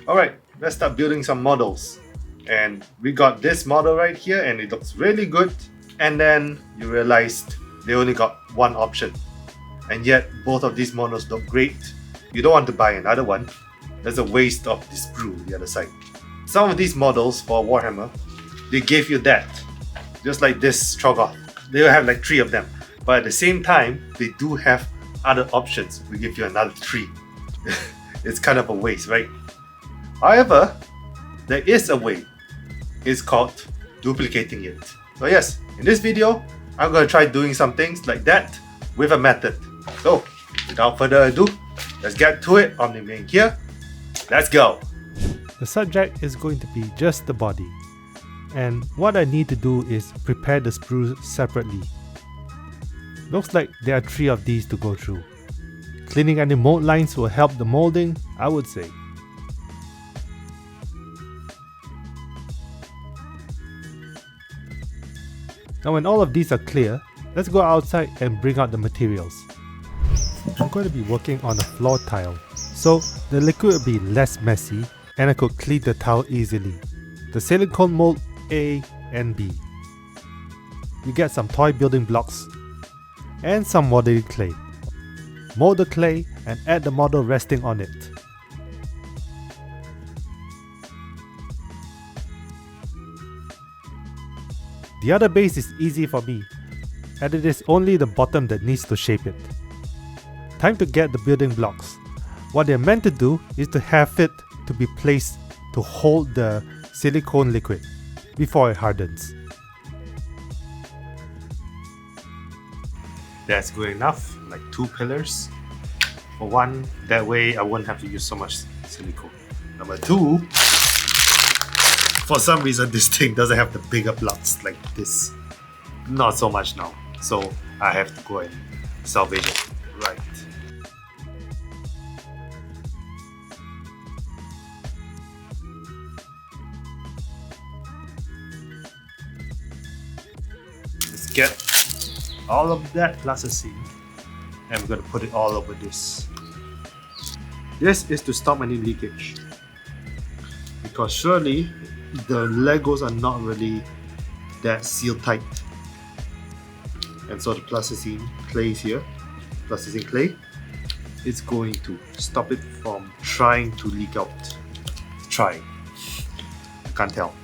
Alright, let's start building some models. And we got this model right here and it looks really good. And then you realized they only got one option. And yet both of these models look great. You don't want to buy another one. There's a waste of the sprue on the other side. Some of these models for Warhammer, they gave you that. Just like this Strogoth. They will have like 3 of them. But at the same time, they do have other options. We give you another 3. It's kind of a waste, right? However, there is a way. It's called duplicating it. So yes, in this video, I'm going to try doing some things like that with a method. So, without further ado, let's get to it on the main here. Let's go! The subject is going to be just the body. And what I need to do is prepare the sprues separately. Looks like there are 3 of these to go through. Cleaning any mold lines will help the molding, I would say. Now when all of these are clear, let's go outside and bring out the materials. I'm going to be working on a floor tile, so the liquid will be less messy and I could clean the tile easily. The silicone mold A and B. You get some toy building blocks and some molded clay. Mold the clay and add the model resting on it. The other base is easy for me, and it is only the bottom that needs to shape it. Time to get the building blocks. What they're meant to do is to have it to be placed to hold the silicone liquid before it hardens. That's good enough, like 2 pillars. For one, that way I won't have to use so much silicone. Number 2, for some reason this thing doesn't have the bigger blocks like this. Not so much now, so I have to go and salvage it. Right. Let's get all of that plasticine and we're going to put it all over this. This is to stop any leakage, because surely the Legos are not really that seal tight, and so the plasticine clay is here. Plasticine clay is going to stop it from trying to leak out. Try. Can't tell.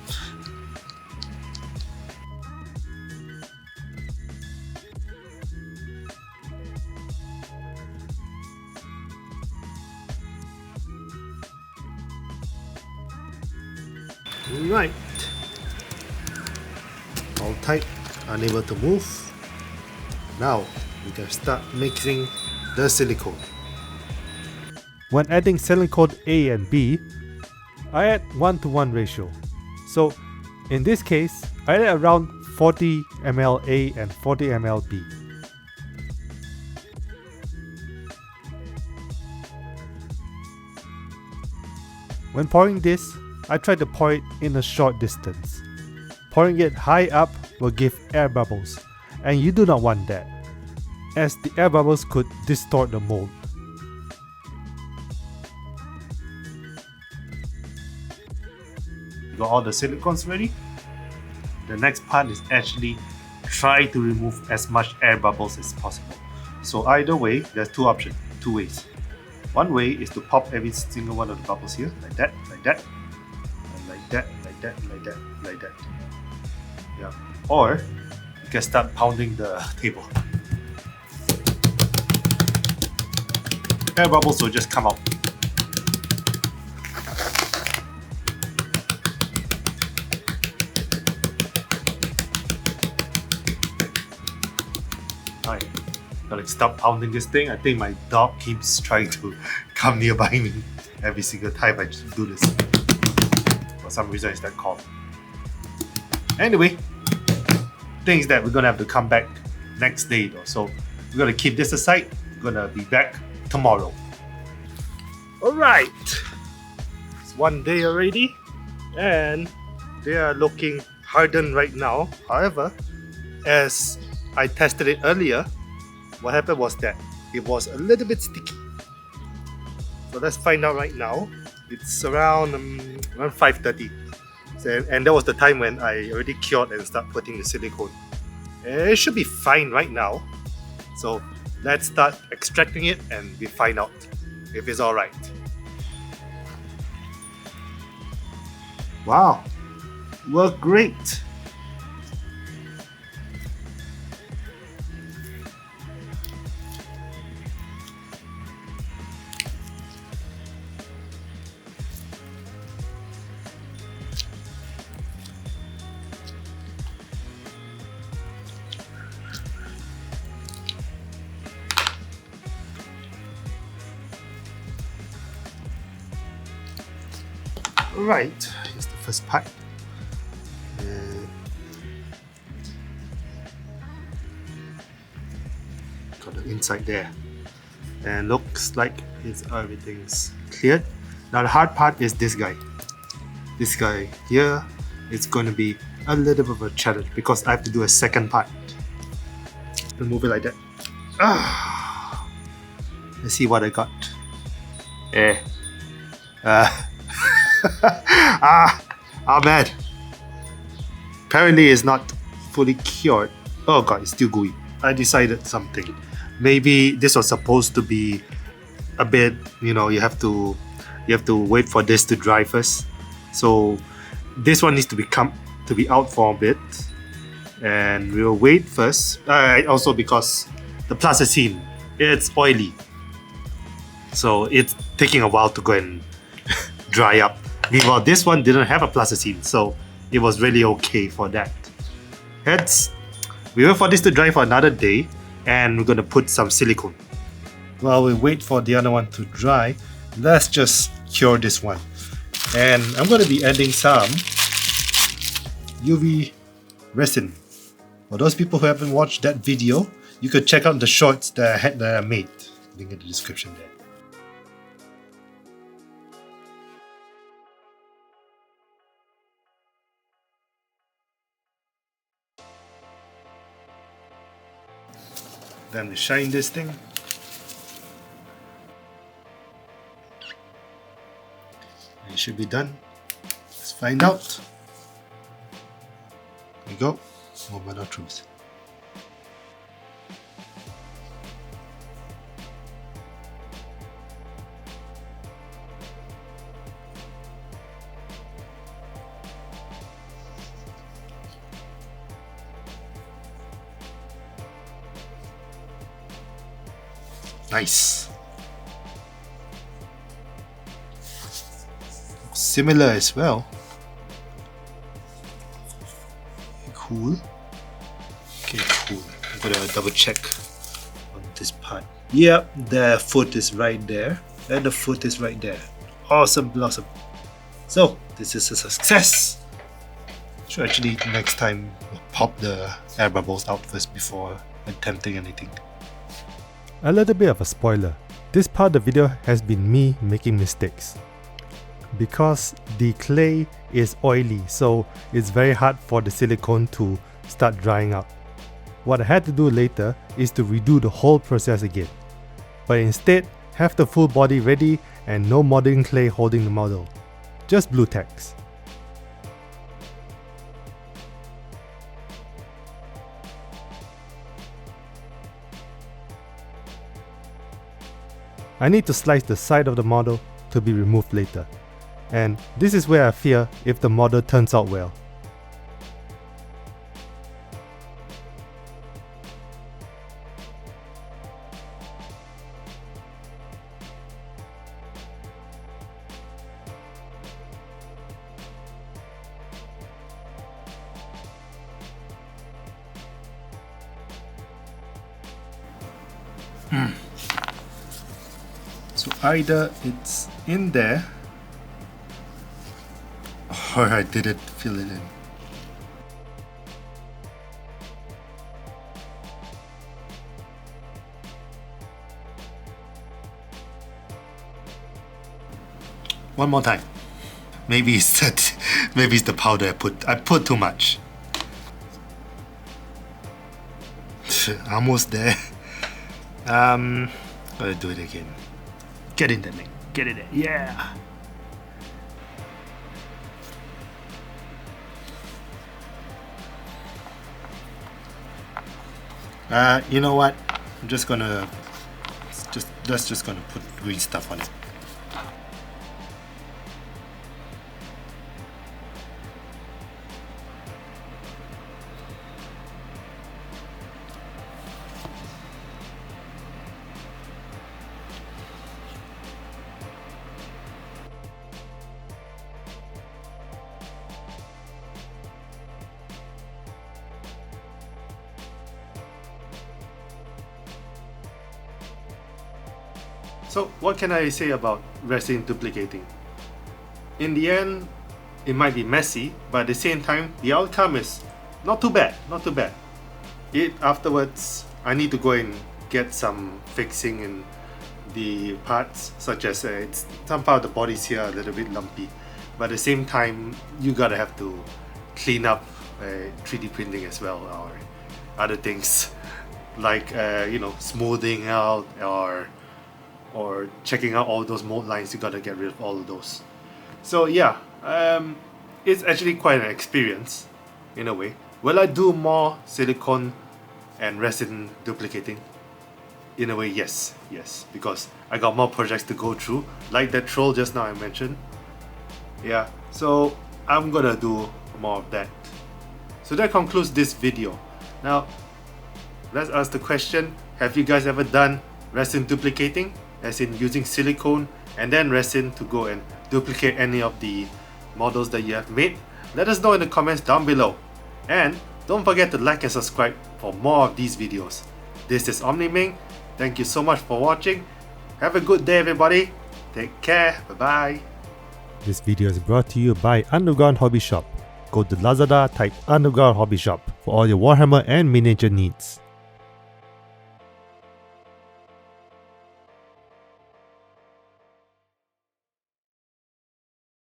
Right. All tight, unable to move. Now we can start mixing the silicone. When adding silicone A and B, I add 1:1 ratio. So in this case, I add around 40 ml A and 40 ml B. When pouring this, I try to pour it in a short distance. Pouring it high up will give air bubbles, and you do not want that, as the air bubbles could distort the mold. You got all the silicones ready? The next part is actually try to remove as much air bubbles as possible. So either way, there's 2 options, 2 ways. One way is to pop every single one of the bubbles here, like that, and like that, like that. Yeah. Or you can start pounding the table. Air bubbles will just come out. Alright, gotta stop pounding this thing. I think my dog keeps trying to come nearby me every single time I do this. For some reason it's that called. Anyway, things that we're gonna have to come back next day though. So we're gonna keep this aside. We're gonna be back tomorrow. Alright. It's one day already and they are looking hardened right now. However, as I tested it earlier, what happened was that it was a little bit sticky. So let's find out right now It's around 5:30, and that was the time when I already cured and start putting the silicone. It should be fine right now. So let's start extracting it and we find out if it's alright. Wow, worked great. Right, here's the first part. Got the inside there, and looks like everything's cleared. Now the hard part is this guy. This guy here, it's going to be a little bit of a challenge because I have to do a second part. Move it like that. Let's see what I got. Man. Apparently it's not fully cured. Oh god, it's still gooey. I decided something. Maybe this was supposed to be a bit, you have to wait for this to dry first. So this one needs to be out for a bit. And we'll wait first. Also because the plasticine, it's oily. So it's taking a while to go and dry up. Meanwhile, this one didn't have a plasticine, so it was really okay for that. Hence, we wait for this to dry for another day, and we're gonna put some silicone. While we wait for the other one to dry, let's just cure this one. And I'm gonna be adding some UV resin. For those people who haven't watched that video, you could check out the shorts that I made. Link in the description there. Then we shine this thing. It should be done. Let's find out. There we go. Moment of truth. Nice. Similar as well. Cool. Okay, cool. I'm gonna double check on this part. Yep, the foot is right there, and the foot is right there. Awesome blossom. So this is a success. Should actually next time pop the air bubbles out first before attempting anything. A little bit of a spoiler, this part of the video has been me making mistakes. Because the clay is oily, so it's very hard for the silicone to start drying out. What I had to do later is to redo the whole process again. But instead, have the full body ready and no modeling clay holding the model. Just blue tacks. I need to slice the side of the model to be removed later. And this is where I fear if the model turns out well. So either it's in there or I didn't fill it in. One more time. Maybe it's that. Maybe it's the powder I put too much. Almost there. Gotta do it again. Get in there, mate. Get in there. Yeah. You know what? I'm just gonna just gonna put green stuff on it. So what can I say about resin duplicating? In the end, it might be messy, but at the same time, the outcome is not too bad, not too bad. Afterwards, I need to go and get some fixing in the parts, such as some part of the bodies here are a little bit lumpy, but at the same time, you gotta have to clean up 3D printing as well, or other things like smoothing out or checking out all those mold lines. You gotta get rid of all of those. So yeah, it's actually quite an experience in a way. Will I do more silicone and resin duplicating? In a way, yes, because I got more projects to go through, like that troll just now I mentioned. Yeah, so I'm gonna do more of that. So that concludes this video. Now, let's ask the question, have you guys ever done resin duplicating? As in using silicone and then resin to go and duplicate any of the models that you have made? Let us know in the comments down below. And don't forget to like and subscribe for more of these videos. This is OmniMing. Thank you so much for watching. Have a good day, everybody. Take care. Bye bye. This video is brought to you by Underground Hobby Shop. Go to Lazada, type Underground Hobby Shop for all your Warhammer and miniature needs.